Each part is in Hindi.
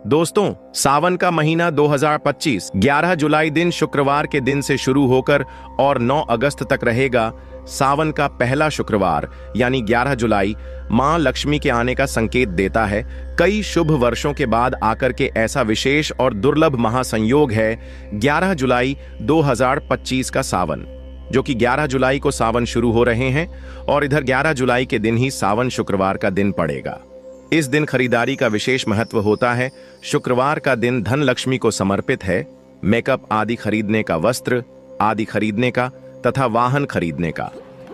दोस्तों, सावन का महीना 2025 11 जुलाई दिन शुक्रवार के दिन से शुरू होकर और 9 अगस्त तक रहेगा। सावन का पहला शुक्रवार यानी 11 जुलाई मां लक्ष्मी के आने का संकेत देता है। कई शुभ वर्षों के बाद आकर के ऐसा विशेष और दुर्लभ महासंयोग है 11 जुलाई 2025 का सावन, जो कि 11 जुलाई को सावन शुरू हो रहे हैं और इधर 11 जुलाई के दिन ही सावन शुक्रवार का दिन पड़ेगा। इस दिन खरीदारी का विशेष महत्व होता है। शुक्रवार का दिन धन लक्ष्मी को समर्पित है। मेकअप आदि खरीदने का, वस्त्र आदि खरीदने का तथा वाहन खरीदने का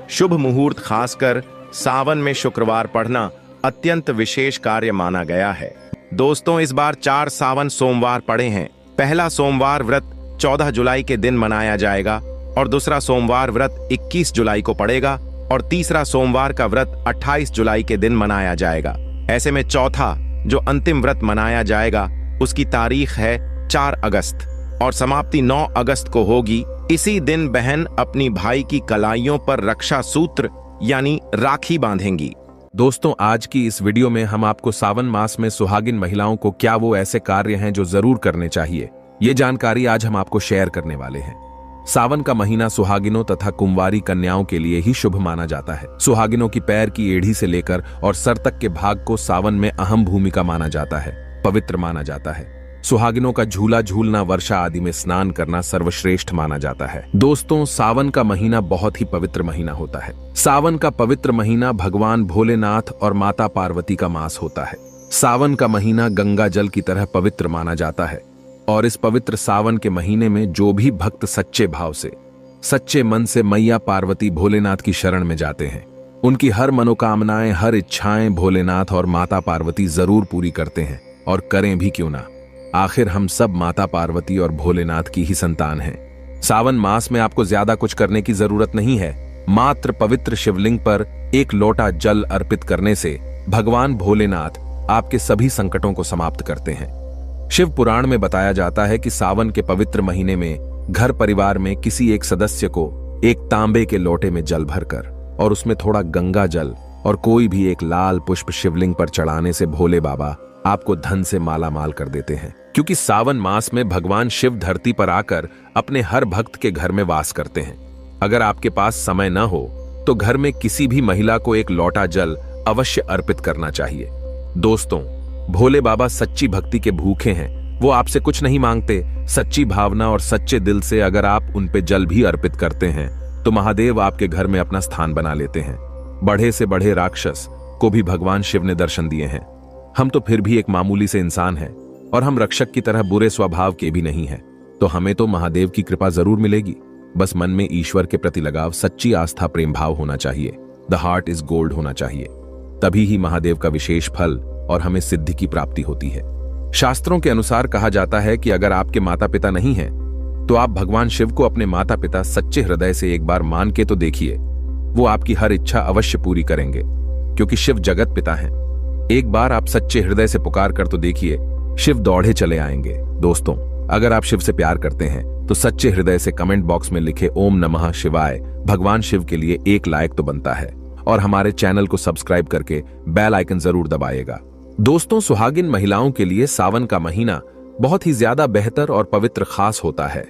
शुभ मुहूर्त खासकर सावन में शुक्रवार पढ़ना अत्यंत विशेष कार्य माना गया है। दोस्तों, इस बार 4 सावन सोमवार पड़े हैं। पहला सोमवार व्रत 14 जुलाई के दिन मनाया जाएगा और दूसरा सोमवार व्रत 21 जुलाई को पड़ेगा और तीसरा सोमवार का व्रत 28 जुलाई के दिन मनाया जाएगा। ऐसे में चौथा जो अंतिम व्रत मनाया जाएगा उसकी तारीख है 4 अगस्त और समाप्ति 9 अगस्त को होगी। इसी दिन बहन अपनी भाई की कलाइयों पर रक्षा सूत्र यानी राखी बांधेंगी। दोस्तों, आज की इस वीडियो में हम आपको सावन मास में सुहागिन महिलाओं को क्या वो ऐसे कार्य हैं जो जरूर करने चाहिए, ये जानकारी आज हम आपको शेयर करने वाले हैं। सावन का महीना सुहागिनों तथा कुंवारी कन्याओं के लिए ही शुभ माना जाता है। सुहागिनों की पैर की एड़ी से लेकर और सर तक के भाग को सावन में अहम भूमिका माना जाता है, पवित्र माना जाता है। सुहागिनों का झूला झूलना, वर्षा आदि में स्नान करना सर्वश्रेष्ठ माना जाता है। दोस्तों, सावन का महीना बहुत ही पवित्र महीना होता है। सावन का पवित्र महीना भगवान भोलेनाथ और माता पार्वती का मास होता है। सावन का महीना गंगा जल की तरह पवित्र माना जाता है और इस पवित्र सावन के महीने में जो भी भक्त सच्चे भाव से, सच्चे मन से मैया पार्वती भोलेनाथ की शरण में जाते हैं, उनकी हर मनोकामनाएं, हर इच्छाएं भोलेनाथ और माता पार्वती जरूर पूरी करते हैं और करें भी क्यों ना। आखिर हम सब माता पार्वती और भोलेनाथ की ही संतान हैं। सावन मास में आपको ज्यादा कुछ करने की जरूरत नहीं है। मात्र पवित्र शिवलिंग पर 1 लोटा जल अर्पित करने से भगवान भोलेनाथ आपके सभी संकटों को समाप्त करते हैं। शिव पुराण में बताया जाता है कि सावन के पवित्र महीने में घर परिवार में किसी एक सदस्य को एक तांबे के लोटे में जल भरकर और उसमें थोड़ा गंगा जल और कोई भी एक लाल पुष्प शिवलिंग पर चढ़ाने से भोले बाबा आपको धन से माला माल कर देते हैं। क्योंकि सावन मास में भगवान शिव धरती पर आकर अपने हर भक्त के घर में वास करते हैं। अगर आपके पास समय न हो तो घर में किसी भी महिला को 1 लोटा जल अवश्य अर्पित करना चाहिए। दोस्तों, भोले बाबा सच्ची भक्ति के भूखे हैं। वो आपसे कुछ नहीं मांगते। सच्ची भावना और सच्चे दिल से अगर आप उन पे जल भी अर्पित करते हैं तो महादेव आपके घर में अपना स्थान बना लेते हैं। बढ़े से बढ़े राक्षस को भी भगवान शिव ने दर्शन दिए हैं। हम तो फिर भी एक मामूली से इंसान हैं और हम रक्षक की तरह बुरे स्वभाव के भी नहीं हैं, तो हमें तो महादेव की कृपा जरूर मिलेगी। बस मन में ईश्वर के प्रति लगाव, सच्ची आस्था, प्रेम भाव होना चाहिए। द हार्ट इज गोल्ड होना चाहिए। तभी ही महादेव का विशेष फल और हमें सिद्धि की प्राप्ति होती है। शास्त्रों के अनुसार कहा जाता है कि अगर आपके माता पिता नहीं हैं तो आप भगवान शिव को अपने माता पिता सच्चे हृदय से एक बार मान के तो देखिए, वो आपकी हर इच्छा अवश्य पूरी करेंगे, क्योंकि शिव जगत पिता हैं। एक बार आप सच्चे हृदय से पुकार कर तो देखिए, शिव दौड़े चले आएंगे। दोस्तों, अगर आप शिव से प्यार करते हैं तो सच्चे हृदय से कमेंट बॉक्स में लिखे ओम नमः शिवाय भगवान शिव के लिए 1 लाइक तो बनता है और हमारे चैनल को सब्सक्राइब करके बेल आइकन जरूर दबाइएगा। दोस्तों, सुहागिन महिलाओं के लिए सावन का महीना बहुत ही ज्यादा बेहतर और पवित्र खास होता है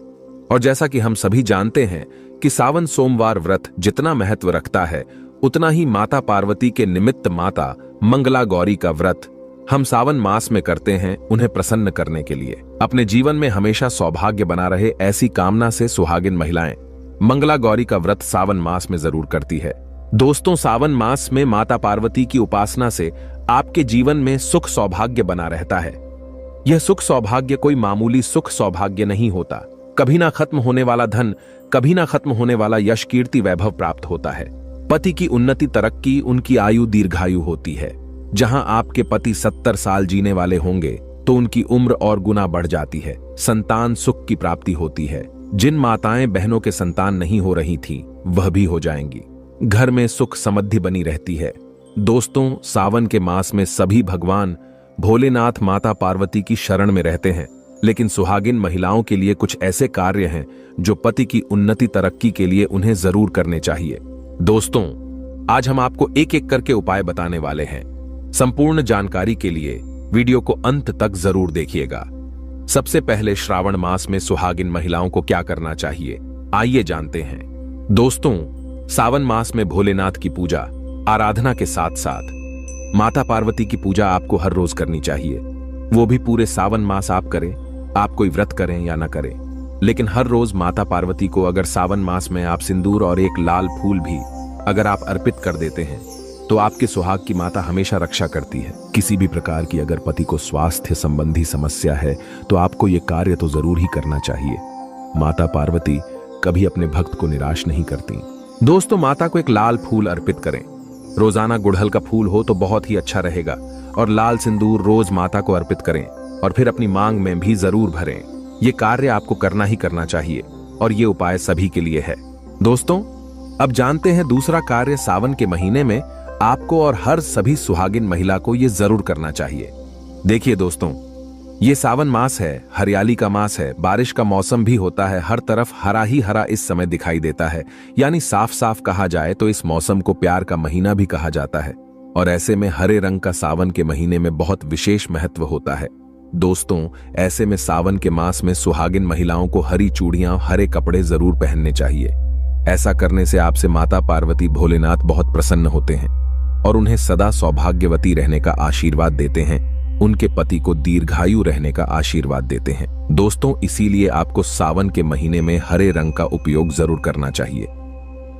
और जैसा कि हम सभी जानते हैं कि सावन सोमवार व्रत जितना महत्व रखता है उतना ही माता पार्वती के निमित्त माता मंगला गौरी का व्रत हम सावन मास में करते हैं, उन्हें प्रसन्न करने के लिए। अपने जीवन में हमेशा सौभाग्य बना रहे ऐसी कामना से सुहागिन महिलाएं मंगला गौरी का व्रत सावन मास में जरूर करती है। दोस्तों, सावन मास में माता पार्वती की उपासना से आपके जीवन में सुख सौभाग्य बना रहता है। यह सुख सौभाग्य कोई मामूली सुख सौभाग्य नहीं होता। कभी ना खत्म होने वाला धन, कभी ना खत्म होने वाला यश, कीर्ति, वैभव प्राप्त होता है। पति की उन्नति, तरक्की, उनकी आयु दीर्घायु होती है। जहां आपके पति 70 साल जीने वाले होंगे तो उनकी उम्र और गुना बढ़ जाती है। संतान सुख की प्राप्ति होती है। जिन माताएं बहनों के संतान नहीं हो रही थी वह भी हो जाएंगी। घर में सुख समृद्धि बनी रहती है। दोस्तों, सावन के मास में सभी भगवान भोलेनाथ माता पार्वती की शरण में रहते हैं, लेकिन सुहागिन महिलाओं के लिए कुछ ऐसे कार्य हैं जो पति की उन्नति, तरक्की के लिए उन्हें जरूर करने चाहिए। दोस्तों, आज हम आपको एक एक करके उपाय बताने वाले हैं। संपूर्ण जानकारी के लिए वीडियो को अंत तक जरूर देखिएगा। सबसे पहले श्रावण मास में सुहागिन महिलाओं को क्या करना चाहिए, आइए जानते हैं। दोस्तों, सावन मास में भोलेनाथ की पूजा आराधना के साथ साथ माता पार्वती की पूजा आपको हर रोज करनी चाहिए। वो भी पूरे सावन मास आप करें, आप कोई व्रत करें या ना करें, लेकिन हर रोज माता पार्वती को अगर सावन मास में आप सिंदूर और एक लाल फूल भी अगर आप अर्पित कर देते हैं तो आपके सुहाग की माता हमेशा रक्षा करती है। किसी भी प्रकार की अगर पति को स्वास्थ्य संबंधी समस्या है तो आपको यह कार्य तो जरूर ही करना चाहिए। माता पार्वती कभी अपने भक्त को निराश नहीं करती। दोस्तों, माता को एक लाल फूल अर्पित करें। रोजाना गुड़हल का फूल हो तो बहुत ही अच्छा रहेगा और लाल सिंदूर रोज माता को अर्पित करें और फिर अपनी मांग में भी जरूर भरें। ये कार्य आपको करना ही करना चाहिए और ये उपाय सभी के लिए है। दोस्तों, अब जानते हैं दूसरा कार्य सावन के महीने में आपको और हर सभी सुहागिन महिला को ये जरूर करना चाहिए। देखिए दोस्तों, ये सावन मास है, हरियाली का मास है, बारिश का मौसम भी होता है, हर तरफ हरा ही हरा इस समय दिखाई देता है। यानी साफ साफ कहा जाए तो इस मौसम को प्यार का महीना भी कहा जाता है और ऐसे में हरे रंग का सावन के महीने में बहुत विशेष महत्व होता है। दोस्तों, ऐसे में सावन के मास में सुहागिन महिलाओं को हरी चूड़ियां, हरे कपड़े जरूर पहनने चाहिए। ऐसा करने से आपसे माता पार्वती भोलेनाथ बहुत प्रसन्न होते हैं और उन्हें सदा सौभाग्यवती रहने का आशीर्वाद देते हैं, उनके पति को दीर्घायु रहने का आशीर्वाद देते हैं। दोस्तों, इसीलिए आपको सावन के महीने में हरे रंग का उपयोग जरूर करना चाहिए।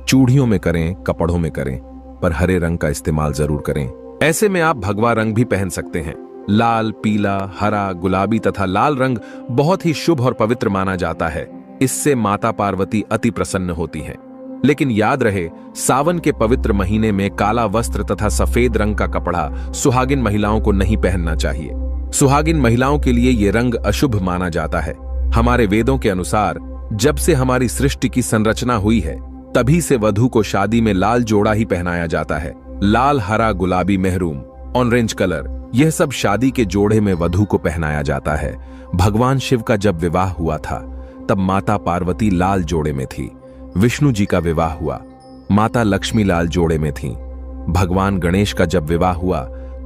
चूड़ियों में करें, कपड़ों में करें, पर हरे रंग का इस्तेमाल जरूर करें। ऐसे में आप भगवा रंग भी पहन सकते हैं। लाल, पीला, हरा, गुलाबी तथा लाल रंग बहुत ही शुभ और पवित्र माना जाता है। इससे माता पार्वती अति प्रसन्न होती हैं। लेकिन याद रहे, सावन के पवित्र महीने में काला वस्त्र तथा सफेद रंग का कपड़ा सुहागिन महिलाओं को नहीं पहनना चाहिए। सुहागिन महिलाओं के लिए ये रंग अशुभ माना जाता है। हमारे वेदों के अनुसार जब से हमारी सृष्टि की संरचना हुई है तभी से वधू को शादी में लाल जोड़ा ही पहनाया जाता है। लाल, हरा, गुलाबी, मेहरून, ऑरेंज कलर, यह सब शादी के जोड़े में वधू को पहनाया जाता है। भगवान शिव का जब विवाह हुआ था तब माता पार्वती लाल जोड़े में थी। विष्णु जी का विवाह हुआ, माता लक्ष्मी लाल जोड़े में थी। भगवान गणेश का जब विवाह हुआ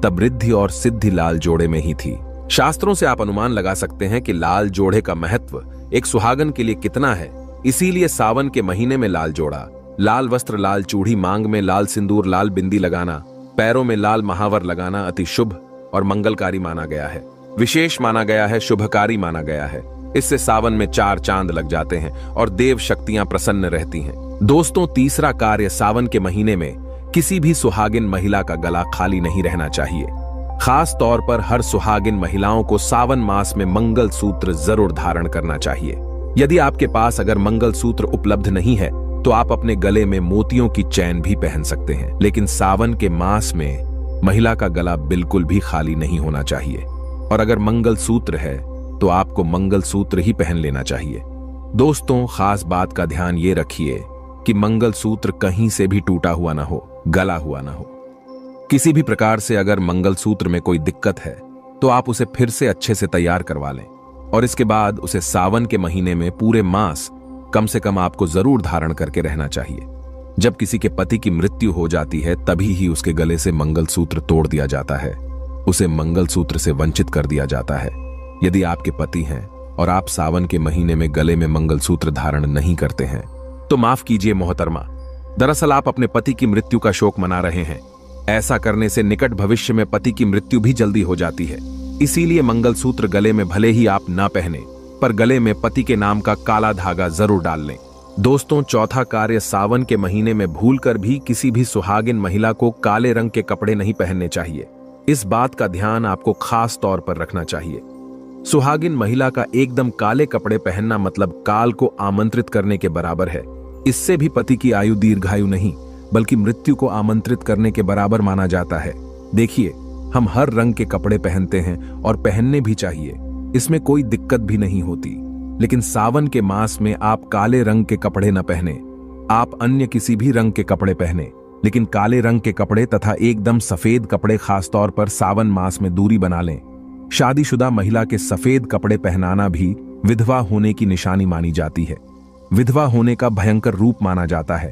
तब रिद्धि और सिद्धि लाल जोड़े में ही थी। शास्त्रों से आप अनुमान लगा सकते हैं कि लाल जोड़े का महत्व एक सुहागन के लिए कितना है। इसीलिए सावन के महीने में लाल जोड़ा, लाल वस्त्र, लाल चूड़ी, मांग में लाल सिंदूर, लाल बिंदी लगाना, पैरों में लाल महावर लगाना अति शुभ और मंगलकारी माना गया है, विशेष माना गया है, शुभकारी माना गया है। इससे सावन में 4 चांद लग जाते हैं और देव शक्तियां प्रसन्न रहती हैं। दोस्तों, तीसरा कार्य सावन के महीने में किसी भी सुहागिन महिला का गला खाली नहीं रहना चाहिए। खास तौर पर हर सुहागिन महिलाओं को सावन मास में मंगल सूत्र जरूर धारण करना चाहिए। यदि आपके पास अगर मंगल सूत्र उपलब्ध नहीं है तो आप अपने गले में मोतियों की चैन भी पहन सकते हैं, लेकिन सावन के मास में महिला का गला बिल्कुल भी खाली नहीं होना चाहिए। और अगर मंगल सूत्र है तो आपको मंगल सूत्र ही पहन लेना चाहिए। दोस्तों, खास बात का ध्यान ये रखिए कि मंगल सूत्र कहीं से भी टूटा हुआ ना हो, गला हुआ ना हो। किसी भी प्रकार से अगर मंगल सूत्र में कोई दिक्कत है तो आप उसे फिर से अच्छे से तैयार करवा लें और इसके बाद उसे सावन के महीने में पूरे मास कम से कम आपको जरूर धारण करके रहना चाहिए। जब किसी के पति की मृत्यु हो जाती है तभी ही उसके गले से मंगल सूत्र तोड़ दिया जाता है, उसे मंगल सूत्र से वंचित कर दिया जाता है। यदि आपके पति हैं और आप सावन के महीने में गले में मंगलसूत्र धारण नहीं करते हैं तो माफ कीजिए मोहतरमा, दरअसल आप अपने पति की मृत्यु का शोक मना रहे हैं। ऐसा करने से निकट भविष्य में पति की मृत्यु भी जल्दी हो जाती है। इसीलिए मंगलसूत्र गले में भले ही आप ना पहने पर गले में पति के नाम का काला धागा जरूर डाल लें। दोस्तों, चौथा कार्य सावन के महीने में भूलकर भी किसी भी सुहागिन महिला को काले रंग के कपड़े नहीं पहनने चाहिए। इस बात का ध्यान आपको खास तौर पर रखना चाहिए। सुहागिन महिला का एकदम काले कपड़े पहनना मतलब काल को आमंत्रित करने के बराबर है। इससे भी पति की आयु दीर्घायु नहीं बल्कि मृत्यु को आमंत्रित करने के बराबर माना जाता है। देखिए, हम हर रंग के कपड़े पहनते हैं और पहनने भी चाहिए, इसमें कोई दिक्कत भी नहीं होती। लेकिन सावन के मास में आप काले रंग के कपड़े न पहने, आप अन्य किसी भी रंग के कपड़े पहने, लेकिन काले रंग के कपड़े तथा एकदम सफेद कपड़े खासतौर पर सावन मास में दूरी बना लें। शादीशुदा महिला के सफेद कपड़े पहनाना भी विधवा होने की निशानी मानी जाती है। विधवा होने का भयंकर रूप माना जाता है।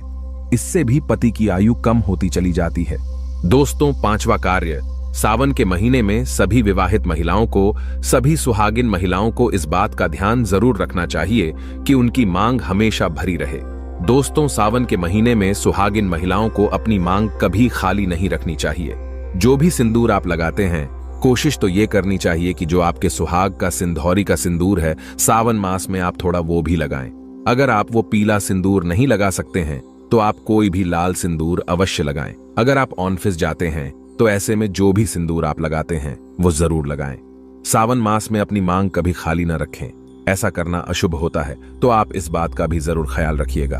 इससे भी पति की आयु कम होती चली जाती है। दोस्तों, पांचवा कार्य सावन के महीने में सभी विवाहित महिलाओं को, सभी सुहागिन महिलाओं को इस बात का ध्यान जरूर रखना चाहिए कि उनकी मांग हमेशा भरी रहे। दोस्तों, सावन के महीने में सुहागिन महिलाओं को अपनी मांग कभी खाली नहीं रखनी चाहिए। जो भी सिंदूर आप लगाते हैं, कोशिश तो ये करनी चाहिए कि जो आपके सुहाग का सिंदूरी का सिंदूर है, सावन मास में आप थोड़ा वो भी लगाएं। अगर आप वो पीला सिंदूर नहीं लगा सकते हैं तो आप कोई भी लाल सिंदूर अवश्य लगाएं। अगर आप ऑफिस जाते हैं तो ऐसे में जो भी सिंदूर आप लगाते हैं वो जरूर लगाएं। सावन मास में अपनी मांग कभी खाली न रखें, ऐसा करना अशुभ होता है, तो आप इस बात का भी जरूर ख्याल रखिएगा।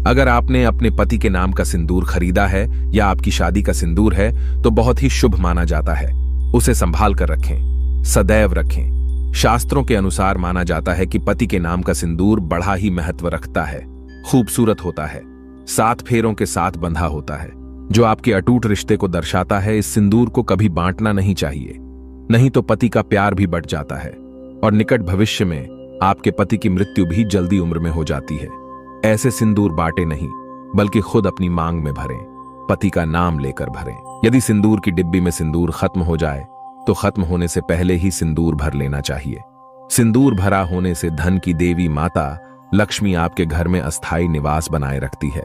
अगर आपने अपने पति के नाम का सिंदूर खरीदा है या आपकी शादी का सिंदूर है तो बहुत ही शुभ माना जाता है। उसे संभाल कर रखें, सदैव रखें। शास्त्रों के अनुसार माना जाता है कि पति के नाम का सिंदूर बड़ा ही महत्व रखता है, खूबसूरत होता है, 7 फेरों के साथ बंधा होता है, जो आपके अटूट रिश्ते को दर्शाता है। इस सिंदूर को कभी बांटना नहीं चाहिए, नहीं तो पति का प्यार भी बढ़ जाता है और निकट भविष्य में आपके पति की मृत्यु भी जल्दी उम्र में हो जाती है। ऐसे सिंदूर बांटे नहीं, बल्कि खुद अपनी मांग में भरें, पति का नाम लेकर भरें। यदि सिंदूर की डिब्बी में सिंदूर खत्म हो जाए तो खत्म होने से पहले ही सिंदूर भर लेना चाहिए। सिंदूर भरा होने से धन की देवी माता लक्ष्मी आपके घर में अस्थायी निवास बनाए रखती है।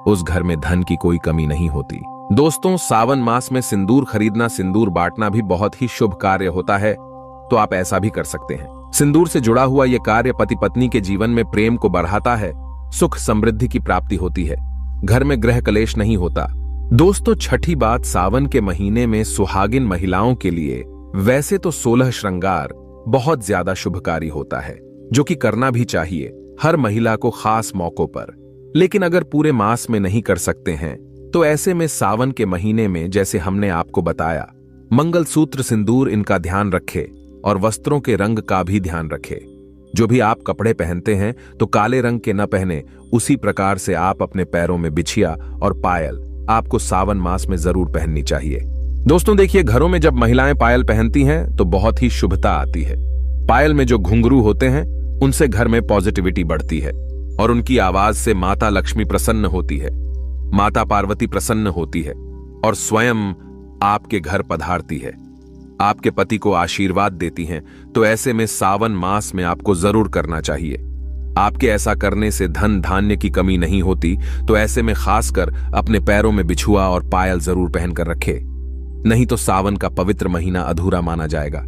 उस घर में धन की कोई कमी नहीं होती। दोस्तों, सावन मास में सिंदूर खरीदना, सिंदूर बांटना भी बहुत ही शुभ कार्य होता है, तो आप ऐसा भी कर सकते हैं। सिंदूर से जुड़ा हुआ यह कार्य पति पत्नी के जीवन में प्रेम को बढ़ाता है, सुख समृद्धि की प्राप्ति होती है, घर में गृह कलेश नहीं होता। दोस्तों, छठी बात, सावन के महीने में सुहागिन महिलाओं के लिए वैसे तो 16 श्रृंगार बहुत ज्यादा शुभकारी होता है, जो कि करना भी चाहिए हर महिला को खास मौकों पर। लेकिन अगर पूरे मास में नहीं कर सकते हैं तो ऐसे में सावन के महीने में, जैसे हमने आपको बताया, मंगलसूत्र, सिंदूर, इनका ध्यान रखे और वस्त्रों के रंग का भी ध्यान रखे। जो भी आप कपड़े पहनते हैं तो काले रंग के न पहने, उसी प्रकार से आप अपने पैरों में बिछिया और पायल आपको सावन मास में जरूर पहननी चाहिए। दोस्तों देखिए, घरों में जब महिलाएं पायल पहनती हैं तो बहुत ही शुभता आती है। पायल में जो घुंघरू होते हैं उनसे घर में पॉजिटिविटी बढ़ती है और उनकी आवाज से माता लक्ष्मी प्रसन्न होती है, माता पार्वती प्रसन्न होती है और स्वयं आपके घर पधारती है, आपके पति को आशीर्वाद देती हैं। तो ऐसे में सावन मास में आपको जरूर करना चाहिए। आपके ऐसा करने से धन धान्य की कमी नहीं होती, तो ऐसे में खासकर अपने पैरों में बिछुआ और पायल जरूर पहनकर रखे, नहीं तो सावन का पवित्र महीना अधूरा माना जाएगा।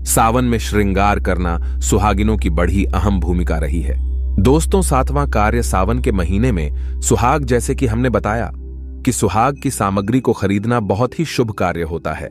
सावन में श्रृंगार करना सुहागिनों की बड़ी अहम भूमिका रही है। दोस्तों, 7वां कार्य सावन के महीने में सुहाग, जैसे कि हमने बताया कि सुहाग की सामग्री को खरीदना बहुत ही शुभ कार्य होता है।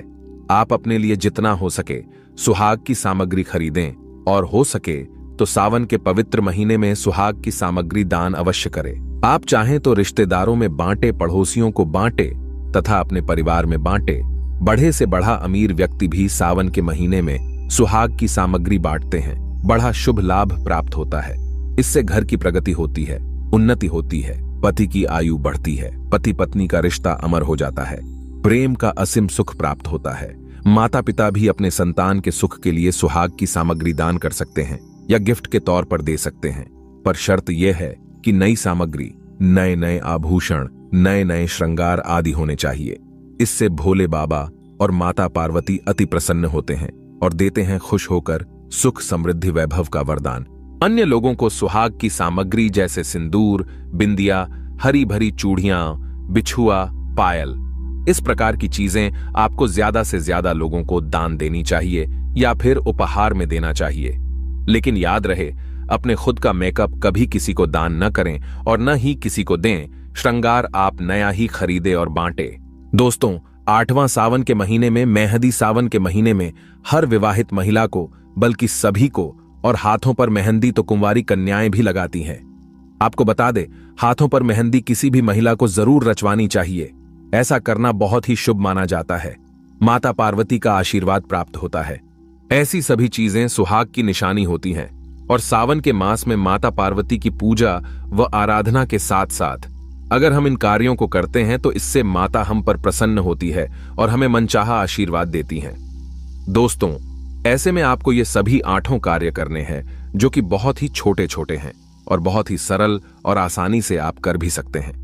आप अपने लिए जितना हो सके सुहाग की सामग्री खरीदें और हो सके तो सावन के पवित्र महीने में सुहाग की सामग्री दान अवश्य करें। आप चाहें तो रिश्तेदारों में बांटे, पड़ोसियों को बांटे तथा अपने परिवार में बांटे। बढ़े से बढ़ा अमीर व्यक्ति भी सावन के महीने में सुहाग की सामग्री बांटते हैं। बड़ा शुभ लाभ प्राप्त होता है। इससे घर की प्रगति होती है, उन्नति होती है, पति की आयु बढ़ती है, पति पत्नी का रिश्ता अमर हो जाता है, प्रेम का असीम सुख प्राप्त होता है। माता पिता भी अपने संतान के सुख के लिए सुहाग की सामग्री दान कर सकते हैं या गिफ्ट के तौर पर दे सकते हैं, पर शर्त यह है कि नई सामग्री, नए नए आभूषण, नए नए श्रृंगार आदि होने चाहिए। इससे भोले बाबा और माता पार्वती अति प्रसन्न होते हैं और देते हैं खुश होकर सुख समृद्धि वैभव का वरदान। अन्य लोगों को सुहाग की सामग्री जैसे सिंदूर, बिंदिया, हरी भरी चूड़ियां, बिछुआ, पायल, इस प्रकार की चीजें आपको ज्यादा से ज्यादा लोगों को दान देनी चाहिए या फिर उपहार में देना चाहिए। लेकिन याद रहे, अपने खुद का मेकअप कभी किसी को दान न करें और न ही किसी को दें। श्रृंगार आप नया ही खरीदे और बांटे। दोस्तों, 8वां सावन के महीने में, मेहंदी सावन के महीने में हर विवाहित महिला को, बल्कि सभी को, और हाथों पर मेहंदी तो कुंवारी कन्याएं भी लगाती हैं। आपको बता दे, हाथों पर मेहंदी किसी भी महिला को जरूर रचवानी चाहिए। ऐसा करना बहुत ही शुभ माना जाता है। माता पार्वती का आशीर्वाद प्राप्त होता है। ऐसी सभी चीजें सुहाग की निशानी होती हैं और सावन के मास में माता पार्वती की पूजा व आराधना के साथ साथ अगर हम इन कार्यों को करते हैं तो इससे माता हम पर प्रसन्न होती है और हमें मनचाहा आशीर्वाद देती हैं। दोस्तों, ऐसे में आपको ये सभी 8 कार्य करने हैं, जो कि बहुत ही छोटे छोटे हैं और बहुत ही सरल और आसानी से आप कर भी सकते हैं।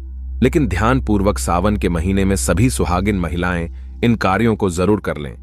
लेकिन ध्यानपूर्वक सावन के महीने में सभी सुहागिन महिलाएं इन कार्यों को जरूर कर लें,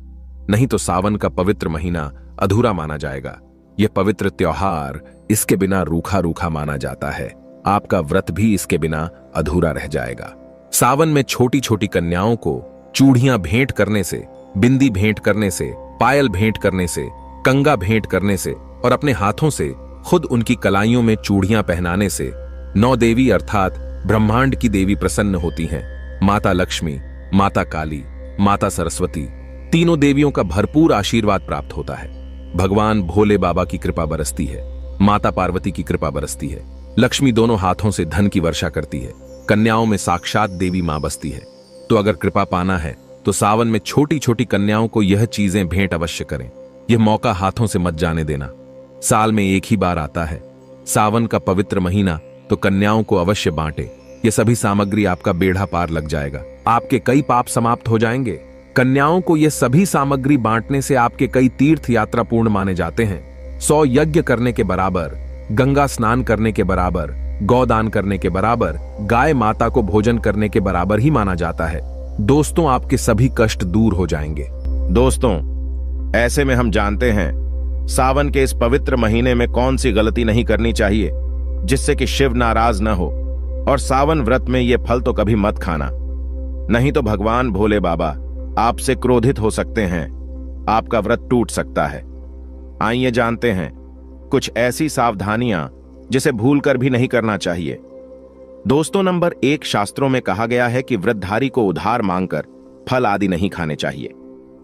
नहीं तो सावन का पवित्र महीना अधूरा माना जाएगा। यह पवित्र त्योहार इसके बिना रूखा रूखा माना जाता है। आपका व्रत भी इसके बिना अधूरा रह जाएगा। सावन में छोटी छोटी कन्याओं को चूड़ियां भेंट करने से, बिंदी भेंट करने से, पायल भेंट करने से, कंगा भेंट करने से और अपने हाथों से खुद उनकी कलाइयों में चूड़ियां पहनाने से 9 देवी अर्थात ब्रह्मांड की देवी प्रसन्न होती हैं। माता लक्ष्मी, माता काली, माता सरस्वती, तीनों देवियों का भरपूर आशीर्वाद प्राप्त होता है। भगवान भोले बाबा की कृपा बरसती है, माता पार्वती की कृपा बरसती है। लक्ष्मी दोनों हाथों से धन की वर्षा करती है। कन्याओं में साक्षात देवी मां बसती है। तो अगर कृपा पाना है तो सावन में छोटी छोटी कन्याओं को यह चीजें भेंट अवश्य करें। यह मौका हाथों से मत जाने देना। साल में एक ही बार आता है, सावन का पवित्र महीना, तो कन्याओं को अवश्य बांटे। ये सभी सामग्री आपका बेड़ा पार लग जाएगा। आपके कई पाप समाप्त हो जाएंगे। कन्याओं को ये सभी सामग्री बांटने से आपके कई तीर्थ यात्रा पूर्ण माने जाते हैं। 100 यज्ञ करने के बराबर, गंगा स्नान करने के बराबर, गौदान करने के बराबर, गाय माता को भोजन करने के बराबर ही माना जाता है। दोस्तों, आपके सभी कष्ट दूर हो जाएंगे। दोस्तों, ऐसे में हम जानते हैं सावन के इस पवित्र महीने में कौन सी गलती नहीं करनी चाहिए जिससे कि शिव नाराज न हो। और सावन व्रत में ये फल तो कभी मत खाना, नहीं तो भगवान भोले बाबा आपसे क्रोधित हो सकते हैं। आपका व्रत टूट सकता है। आइए जानते हैं कुछ ऐसी सावधानियां जिसे भूलकर भी नहीं करना चाहिए। दोस्तों, नंबर 1, शास्त्रों में कहा गया है कि व्रतधारी को उधार मांगकर फल आदि नहीं खाने चाहिए।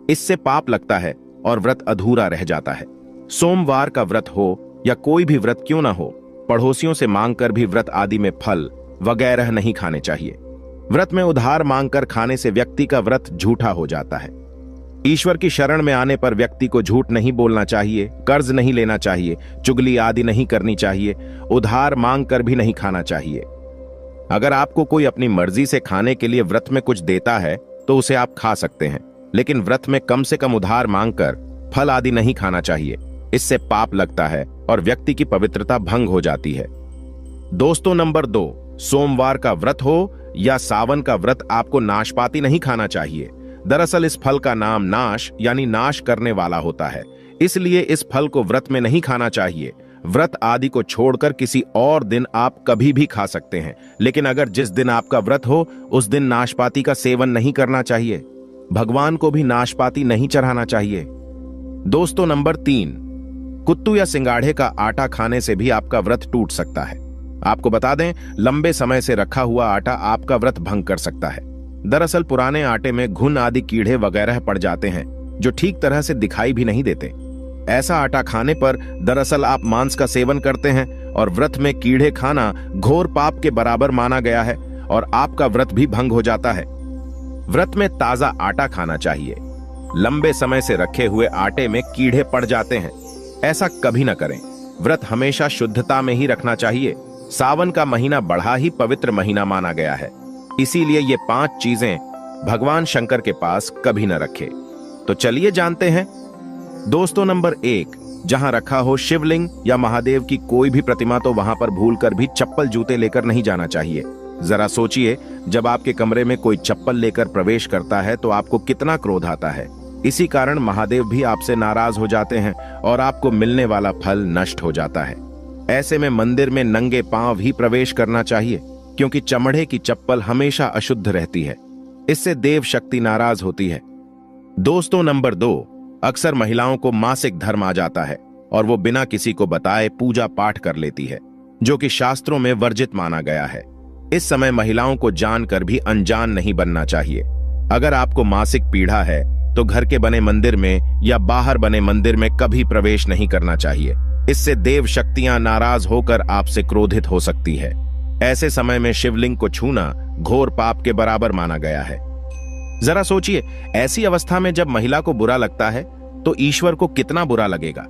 इससे पाप लगता है और व्रत अधूरा रह जाता है। सोमवार का व्रत हो या कोई भी व्रत क्यों ना हो, पड़ोसियों से मांगकर भी व्रत आदि में फल वगैरह नहीं खाने चाहिए। व्रत में उधार मांगकर खाने से व्यक्ति का व्रत झूठा हो जाता है। ईश्वर की शरण में आने पर व्यक्ति को झूठ नहीं बोलना चाहिए, कर्ज नहीं लेना चाहिए, चुगली आदि नहीं करनी चाहिए, उधार मांगकर भी नहीं खाना चाहिए। अगर आपको कोई अपनी मर्जी से खाने के लिए व्रत में कुछ देता है तो उसे आप खा सकते हैं, लेकिन व्रत में कम से कम उधार मांगकर फल आदि नहीं खाना चाहिए। इससे पाप लगता है और व्यक्ति की पवित्रता भंग हो जाती है। दोस्तों, नंबर 2, सोमवार का व्रत हो या सावन का व्रत, आपको नाशपाती नहीं खाना चाहिए। दरअसल इस फल का नाम नाश यानी नाश करने वाला होता है, इसलिए इस फल को व्रत में नहीं खाना चाहिए। व्रत आदि को छोड़कर किसी और दिन आप कभी भी खा सकते हैं, लेकिन अगर जिस दिन आपका व्रत हो उस दिन नाशपाती का सेवन नहीं करना चाहिए। भगवान को भी नाशपाती नहीं चढ़ाना चाहिए। दोस्तों, नंबर 3, कुत्तू या सिंगाड़े का आटा खाने से भी आपका व्रत टूट सकता है। आपको बता दें, लंबे समय से रखा हुआ आटा आपका व्रत भंग कर सकता है। दरअसल पुराने आटे में घुन आदि कीड़े वगैरह पड़ जाते हैं जो ठीक तरह से दिखाई भी नहीं देते। ऐसा आटा खाने पर दरअसल आप मांस का सेवन करते हैं और व्रत में कीड़े खाना घोर पाप के बराबर माना गया है और आपका व्रत भी भंग हो जाता है। व्रत में ताजा आटा खाना चाहिए। लंबे समय से रखे हुए आटे में कीड़े पड़ जाते हैं, ऐसा कभी न करें। व्रत हमेशा शुद्धता में ही रखना चाहिए। सावन का महीना बड़ा ही पवित्र महीना माना गया है, इसीलिए ये 5 चीजें भगवान शंकर के पास कभी न रखे। तो चलिए जानते हैं। दोस्तों, नंबर 1, जहां रखा हो शिवलिंग या महादेव की कोई भी प्रतिमा तो वहां पर भूलकर भी चप्पल जूते लेकर नहीं जाना चाहिए। जरा सोचिए, जब आपके कमरे में कोई चप्पल लेकर प्रवेश करता है तो आपको कितना क्रोध आता है। इसी कारण महादेव भी आपसे नाराज हो जाते हैं और आपको मिलने वाला फल नष्ट हो जाता है। ऐसे में मंदिर में नंगे पांव ही प्रवेश करना चाहिए, क्योंकि चमड़े की चप्पल हमेशा अशुद्ध रहती है। इससे देव शक्ति नाराज होती है। दोस्तों, नंबर 2, अक्सर महिलाओं को मासिक धर्म आ जाता है और वो बिना किसी को बताए पूजा पाठ कर लेती है, जो कि शास्त्रों में वर्जित माना गया है। इस समय महिलाओं को जानकर भी अनजान नहीं बनना चाहिए। अगर आपको मासिक पीड़ा है तो घर के बने मंदिर में या बाहर बने मंदिर में कभी प्रवेश नहीं करना चाहिए। इससे देव शक्तियां नाराज होकर आपसे क्रोधित हो सकती है। ऐसे समय में शिवलिंग को छूना घोर पाप के बराबर माना गया है। जरा सोचिए, ऐसी अवस्था में जब महिला को बुरा लगता है तो ईश्वर को कितना बुरा लगेगा।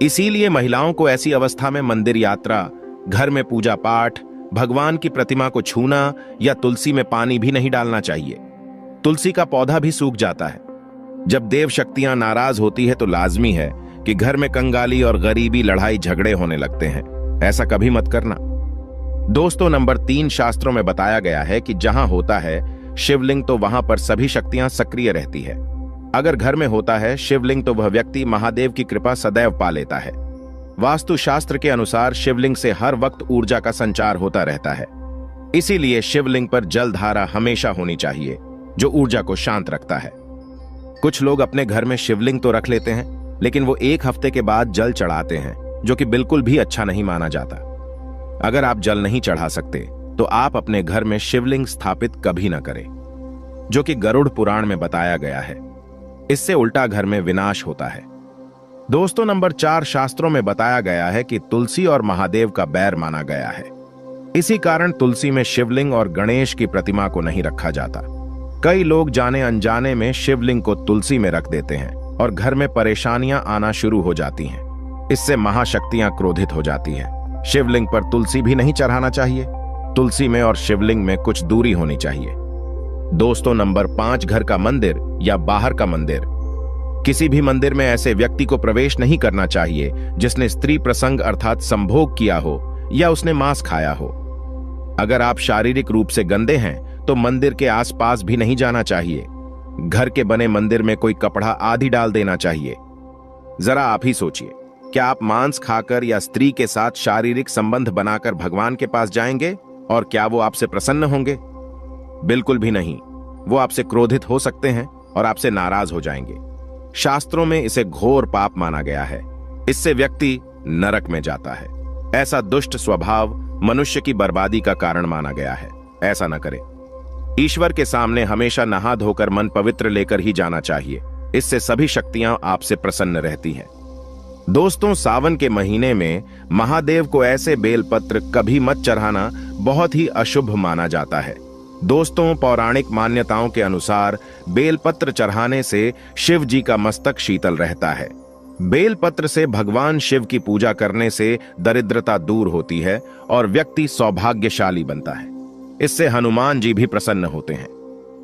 इसीलिए महिलाओं को ऐसी अवस्था में मंदिर यात्रा, घर में पूजा पाठ, भगवान की प्रतिमा को छूना या तुलसी में पानी भी नहीं डालना चाहिए। तुलसी का पौधा भी सूख जाता है। जब देव शक्तियां नाराज होती है तो लाजमी है कि घर में कंगाली और गरीबी, लड़ाई झगड़े होने लगते हैं। ऐसा कभी मत करना। दोस्तों, नंबर 3, शास्त्रों में बताया गया है कि जहां होता है शिवलिंग तो वहां पर सभी शक्तियां सक्रिय रहती है। अगर घर में होता है शिवलिंग तो वह व्यक्ति महादेव की कृपा सदैव पा लेता है। वास्तुशास्त्र के अनुसार शिवलिंग से हर वक्त ऊर्जा का संचार होता रहता है, इसीलिए शिवलिंग पर जलधारा हमेशा होनी चाहिए जो ऊर्जा को शांत रखता है। कुछ लोग अपने घर में शिवलिंग तो रख लेते हैं लेकिन वो 1 हफ्ते के बाद जल चढ़ाते हैं, जो कि बिल्कुल भी अच्छा नहीं माना जाता। अगर आप जल नहीं चढ़ा सकते तो आप अपने घर में शिवलिंग स्थापित कभी ना करें, जो कि गरुड़ पुराण में बताया गया है। इससे उल्टा घर में विनाश होता है। दोस्तों, नंबर 4, शास्त्रों में बताया गया है कि तुलसी और महादेव का बैर माना गया है। इसी कारण तुलसी में शिवलिंग और गणेश की प्रतिमा को नहीं रखा जाता। कई लोग जाने अनजाने में शिवलिंग को तुलसी में रख देते हैं और घर में परेशानियां आना शुरू हो जाती हैं। इससे महाशक्तियां क्रोधित हो जाती हैं। शिवलिंग पर तुलसी भी नहीं चढ़ाना चाहिए। तुलसी में और शिवलिंग में कुछ दूरी होनी चाहिए। दोस्तों, नंबर 5, घर का मंदिर या बाहर का मंदिर। किसी भी मंदिर में ऐसे व्यक्ति को प्रवेश नहीं करना चाहिए जिसने स्त्री प्रसंग अर्थात संभोग किया हो या उसने मांस खाया हो। अगर आप शारीरिक रूप से गंदे हैं तो मंदिर के आसपास भी नहीं जाना चाहिए। घर के बने मंदिर में कोई कपड़ा आदि डाल देना चाहिए। जरा आप ही सोचिए, क्या आप मांस खाकर या स्त्री के साथ शारीरिक संबंध बनाकर भगवान के पास जाएंगे और क्या वो आपसे प्रसन्न होंगे? बिल्कुल भी नहीं। वो आपसे क्रोधित हो सकते हैं और आपसे नाराज हो जाएंगे। शास्त्रों में इसे घोर पाप माना गया है। इससे व्यक्ति नरक में जाता है। ऐसा दुष्ट स्वभाव मनुष्य की बर्बादी का कारण माना गया है। ऐसा न करें। ईश्वर के सामने हमेशा नहा धोकर मन पवित्र लेकर ही जाना चाहिए। इससे सभी शक्तियां आपसे प्रसन्न रहती हैं। दोस्तों, सावन के महीने में महादेव को ऐसे बेलपत्र कभी मत चढ़ाना बहुत ही अशुभ माना जाता है। दोस्तों, पौराणिक मान्यताओं के अनुसार बेलपत्र चढ़ाने से शिव जी का मस्तक शीतल रहता है। बेलपत्र से भगवान शिव की पूजा करने से दरिद्रता दूर होती है और व्यक्ति सौभाग्यशाली बनता है। इससे हनुमान जी भी प्रसन्न होते हैं,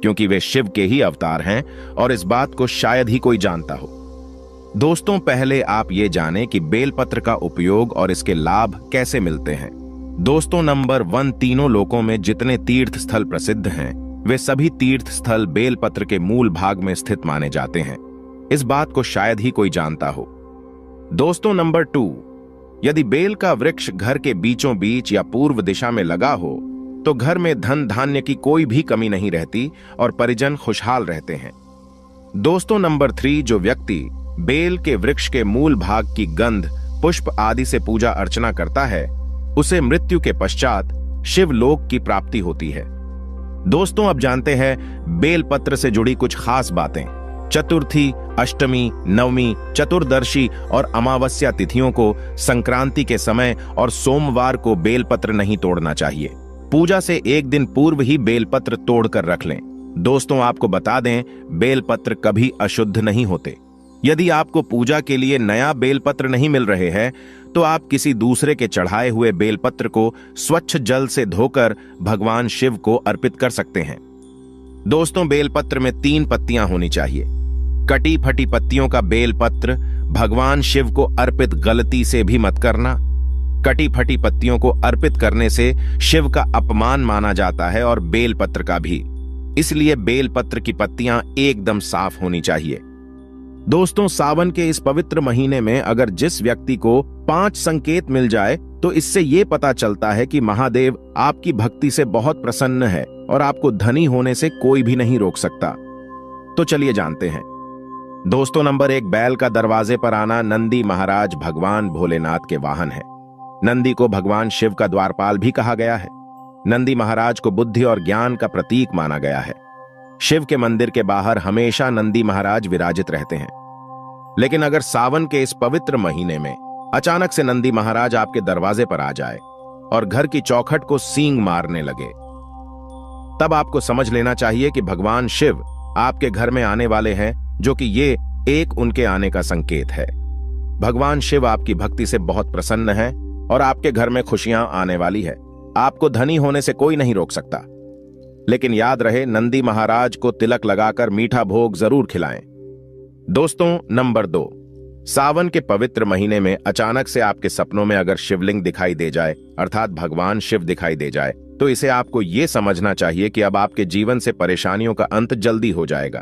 क्योंकि वे शिव के ही अवतार हैं और इस बात को शायद ही कोई जानता हो। दोस्तों, पहले आप ये जानें कि बेलपत्र का उपयोग और इसके लाभ कैसे मिलते हैं। दोस्तों, नंबर 1, तीनों लोकों में जितने तीर्थ स्थल प्रसिद्ध हैं वे सभी तीर्थ स्थल बेलपत्र के मूल भाग में स्थित माने जाते हैं। इस बात को शायद ही कोई जानता हो। दोस्तों, नंबर 2, यदि बेल का वृक्ष घर के बीचों बीच या पूर्व दिशा में लगा हो तो घर में धन धान्य की कोई भी कमी नहीं रहती और परिजन खुशहाल रहते हैं। दोस्तों, नंबर 3, जो व्यक्ति बेल के वृक्ष के मूल भाग की गंध, पुष्प आदि से पूजा अर्चना करता है उसे मृत्यु के पश्चात शिवलोक की प्राप्ति होती है। दोस्तों, अब जानते हैं बेलपत्र से जुड़ी कुछ खास बातें। चतुर्थी, अष्टमी, नवमी, चतुर्दशी और अमावस्या तिथियों को, संक्रांति के समय और सोमवार को बेलपत्र नहीं तोड़ना चाहिए। पूजा से 1 दिन पूर्व ही बेलपत्र तोड़कर रख लें। दोस्तों, आपको बता दें, बेलपत्र कभी अशुद्ध नहीं होते। यदि आपको पूजा के लिए नया बेलपत्र नहीं मिल रहे हैं तो आप किसी दूसरे के चढ़ाए हुए बेलपत्र को स्वच्छ जल से धोकर भगवान शिव को अर्पित कर सकते हैं। दोस्तों, बेलपत्र में 3 पत्तियां होनी चाहिए। कटी फटी पत्तियों का बेलपत्र भगवान शिव को अर्पित गलती से भी मत करना। कटी फटी पत्तियों को अर्पित करने से शिव का अपमान माना जाता है और बेलपत्र का भी। इसलिए बेलपत्र की पत्तियां एकदम साफ होनी चाहिए। दोस्तों, सावन के इस पवित्र महीने में अगर जिस व्यक्ति को 5 संकेत मिल जाए तो इससे यह पता चलता है कि महादेव आपकी भक्ति से बहुत प्रसन्न है और आपको धनी होने से कोई भी नहीं रोक सकता। तो चलिए जानते हैं। दोस्तों, नंबर 1, बैल का दरवाजे पर आना। नंदी महाराज भगवान भोलेनाथ के वाहन है। नंदी को भगवान शिव का द्वारपाल भी कहा गया है। नंदी महाराज को बुद्धि और ज्ञान का प्रतीक माना गया है। शिव के मंदिर के बाहर हमेशा नंदी महाराज विराजित रहते हैं। लेकिन अगर सावन के इस पवित्र महीने में अचानक से नंदी महाराज आपके दरवाजे पर आ जाए और घर की चौखट को सींग मारने लगे, तब आपको समझ लेना चाहिए कि भगवान शिव आपके घर में आने वाले हैं, जो कि ये एक उनके आने का संकेत है। भगवान शिव आपकी भक्ति से बहुत प्रसन्न है और आपके घर में खुशियां आने वाली है। आपको धनी होने से कोई नहीं रोक सकता। लेकिन याद रहे, नंदी महाराज को तिलक लगाकर मीठा भोग जरूर खिलाएं। दोस्तों, नंबर 2, सावन के पवित्र महीने में अचानक से आपके सपनों में अगर शिवलिंग दिखाई दे जाए, अर्थात भगवान शिव दिखाई दे जाए, तो इसे आपको ये समझना चाहिए कि अब आपके जीवन से परेशानियों का अंत जल्दी हो जाएगा।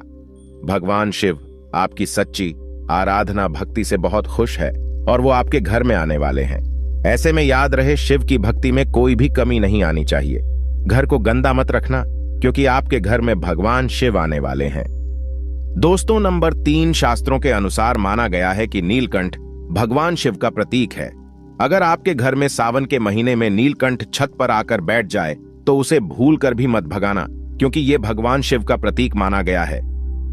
भगवान शिव आपकी सच्ची आराधना भक्ति से बहुत खुश है और वो आपके घर में आने वाले हैं। ऐसे में याद रहे, शिव की भक्ति में कोई भी कमी नहीं आनी चाहिए। घर को गंदा मत रखना, क्योंकि आपके घर में भगवान शिव आने वाले हैं। दोस्तों, नंबर 3, शास्त्रों के अनुसार माना गया है कि नीलकंठ भगवान शिव का प्रतीक है। अगर आपके घर में सावन के महीने में नीलकंठ छत पर आकर बैठ जाए तो उसे भूल कर भी मत भगाना, क्योंकि यह भगवान शिव का प्रतीक माना गया है।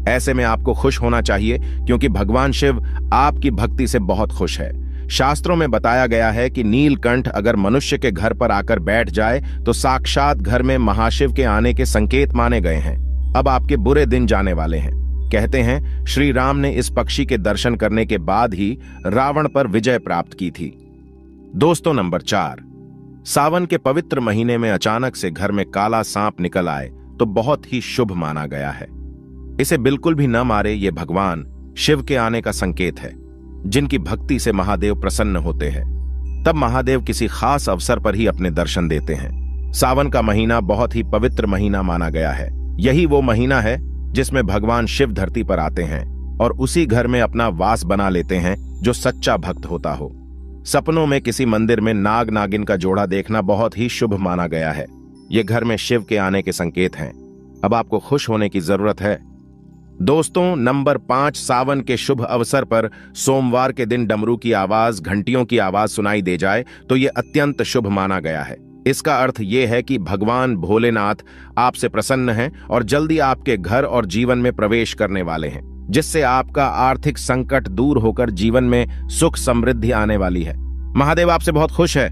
ऐसे में आपको खुश होना चाहिए, क्योंकि भगवान शिव आपकी भक्ति से बहुत खुश है। शास्त्रों में बताया गया है कि नीलकंठ अगर मनुष्य के घर पर आकर बैठ जाए तो साक्षात घर में महाशिव के आने के संकेत माने गए हैं। अब आपके बुरे दिन जाने वाले हैं। कहते हैं श्री राम ने इस पक्षी के दर्शन करने के बाद ही रावण पर विजय प्राप्त की थी। दोस्तों, नंबर 4, सावन के पवित्र महीने में अचानक से घर में काला सांप निकल आए तो बहुत ही शुभ माना गया है। इसे बिल्कुल भी न मारे, ये भगवान शिव के आने का संकेत है। जिनकी भक्ति से महादेव प्रसन्न होते हैं, तब महादेव किसी खास अवसर पर ही अपने दर्शन देते हैं। सावन का महीना बहुत ही पवित्र महीना माना गया है। यही वो महीना है जिसमें भगवान शिव धरती पर आते हैं और उसी घर में अपना वास बना लेते हैं जो सच्चा भक्त होता हो। सपनों में किसी मंदिर में नाग नागिन का जोड़ा देखना बहुत ही शुभ माना गया है। ये घर में शिव के आने के संकेत हैं। अब आपको खुश होने की जरूरत है। दोस्तों, नंबर 5, सावन के शुभ अवसर पर सोमवार के दिन डमरू की आवाज, घंटियों की आवाज सुनाई दे जाए तो यह अत्यंत शुभ माना गया है। इसका अर्थ यह है कि भगवान भोलेनाथ आपसे प्रसन्न हैं और जल्दी आपके घर और जीवन में प्रवेश करने वाले हैं, जिससे आपका आर्थिक संकट दूर होकर जीवन में सुख समृद्धि आने वाली है। महादेव आपसे बहुत खुश है।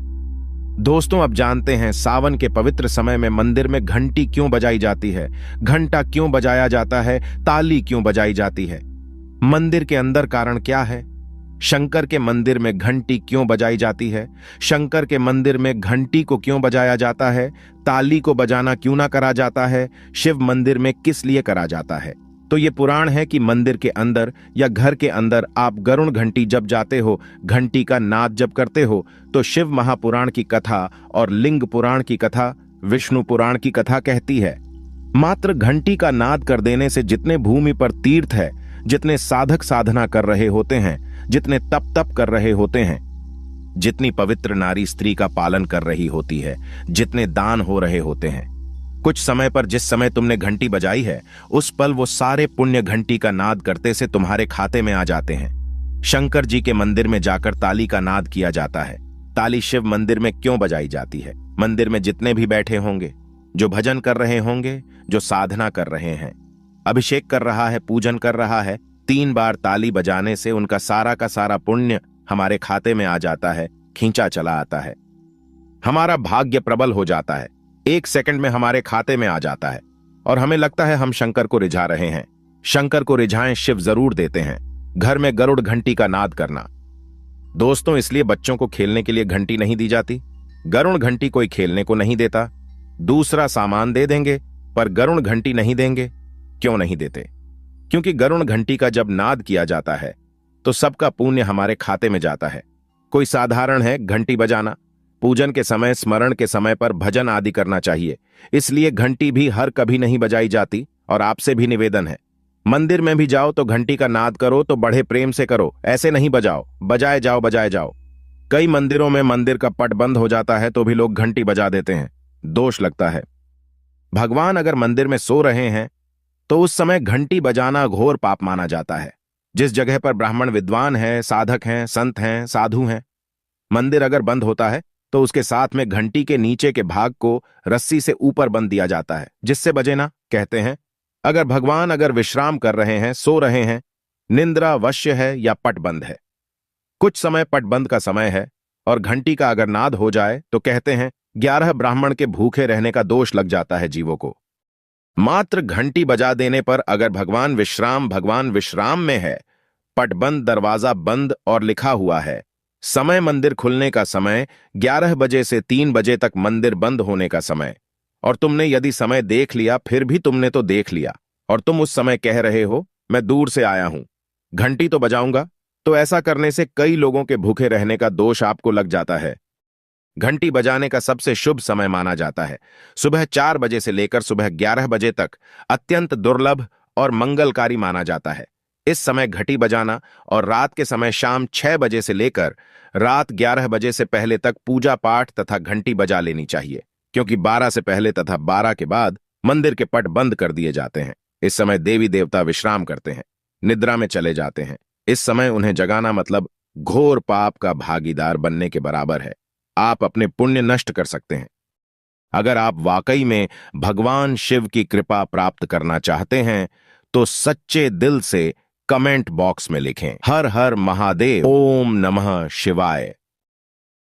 दोस्तों, अब जानते हैं सावन के पवित्र समय में मंदिर में घंटी क्यों बजाई जाती है, घंटा क्यों बजाया जाता है, ताली क्यों बजाई जाती है। मंदिर के अंदर कारण क्या है? शंकर के मंदिर में घंटी क्यों बजाई जाती है? शंकर के मंदिर में घंटी को क्यों बजाया जाता है? ताली को बजाना क्यों ना करा जाता है? शिव मंदिर में किस लिए करा जाता है? तो ये पुराण है कि मंदिर के अंदर या घर के अंदर आप गरुण घंटी जब जाते हो, घंटी का नाद जब करते हो, तो शिव महापुराण की कथा और लिंग पुराण की कथा, विष्णु पुराण की कथा कहती है। मात्र घंटी का नाद कर देने से जितने भूमि पर तीर्थ है, जितने साधक साधना कर रहे होते हैं, जितने तप कर रहे होते हैं, जितनी पवित्र नारी स्त्री का पालन कर रही होती है, जितने दान हो रहे होते हैं, कुछ समय पर जिस समय तुमने घंटी बजाई है उस पल वो सारे पुण्य घंटी का नाद करते से तुम्हारे खाते में आ जाते हैं। शंकर जी के मंदिर में जाकर ताली का नाद किया जाता है। ताली शिव मंदिर में क्यों बजाई जाती है? मंदिर में जितने भी बैठे होंगे, जो भजन कर रहे होंगे, जो साधना कर रहे हैं, अभिषेक कर रहा है, पूजन कर रहा है, 3 बार ताली बजाने से उनका सारा का सारा पुण्य हमारे खाते में आ जाता है, खींचा चला आता है। हमारा भाग्य प्रबल हो जाता है, 1 सेकंड में हमारे खाते में आ जाता है और हमें लगता है हम शंकर को रिझा रहे हैं। शंकर को रिझाएं शिव जरूर देते हैं। घर में गरुड़ घंटी का नाद करना। दोस्तों, इसलिए बच्चों को खेलने के लिए घंटी नहीं दी जाती। गरुड़ घंटी कोई खेलने को नहीं देता। दूसरा सामान दे देंगे पर गरुड़ घंटी नहीं देंगे। क्यों नहीं देते? क्योंकि गरुड़ घंटी का जब नाद किया जाता है तो सबका पुण्य हमारे खाते में जाता है। कोई साधारण है घंटी बजाना, पूजन के समय, स्मरण के समय पर भजन आदि करना चाहिए। इसलिए घंटी भी हर कभी नहीं बजाई जाती। और आपसे भी निवेदन है, मंदिर में भी जाओ तो घंटी का नाद करो तो बड़े प्रेम से करो, ऐसे नहीं बजाओ, बजाए जाओ बजाए जाओ। कई मंदिरों में मंदिर का पट बंद हो जाता है तो भी लोग घंटी बजा देते हैं, दोष लगता है। भगवान अगर मंदिर में सो रहे हैं तो उस समय घंटी बजाना घोर पाप माना जाता है। जिस जगह पर ब्राह्मण विद्वान है, साधक हैं, संत हैं, साधु हैं, मंदिर अगर बंद होता है तो उसके साथ में घंटी के नीचे के भाग को रस्सी से ऊपर बंद दिया जाता है, जिससे बजे ना। कहते हैं अगर भगवान अगर विश्राम कर रहे हैं, सो रहे हैं, निंद्रा वश्य है या पट बंद है, कुछ समय पट बंद का समय है और घंटी का अगर नाद हो जाए तो कहते हैं 11 ब्राह्मण के भूखे रहने का दोष लग जाता है जीवों को। मात्र घंटी बजा देने पर अगर भगवान विश्राम में है, पट बंद, दरवाजा बंद और लिखा हुआ है समय मंदिर खुलने का समय 11 बजे से 3 बजे तक मंदिर बंद होने का समय, और तुमने यदि समय देख लिया, फिर भी तुमने तो देख लिया और तुम उस समय कह रहे हो मैं दूर से आया हूं, घंटी तो बजाऊंगा, तो ऐसा करने से कई लोगों के भूखे रहने का दोष आपको लग जाता है। घंटी बजाने का सबसे शुभ समय माना जाता है सुबह 4 बजे से लेकर सुबह 11 बजे तक अत्यंत दुर्लभ और मंगलकारी माना जाता है। इस समय घंटी बजाना और रात के समय शाम 6 बजे से लेकर रात 11 बजे से पहले तक पूजा पाठ तथा घंटी बजा लेनी चाहिए, क्योंकि 12 से पहले तथा 12 के बाद मंदिर के पट बंद कर दिए जाते हैं। इस समय देवी देवता विश्राम करते हैं, निद्रा में चले जाते हैं। इस समय उन्हें जगाना मतलब घोर पाप का भागीदार बनने के बराबर है। आप अपने पुण्य नष्ट कर सकते हैं। अगर आप वाकई में भगवान शिव की कृपा प्राप्त करना चाहते हैं तो सच्चे दिल से कमेंट बॉक्स में लिखें, हर हर महादेव, ओम नमः शिवाय।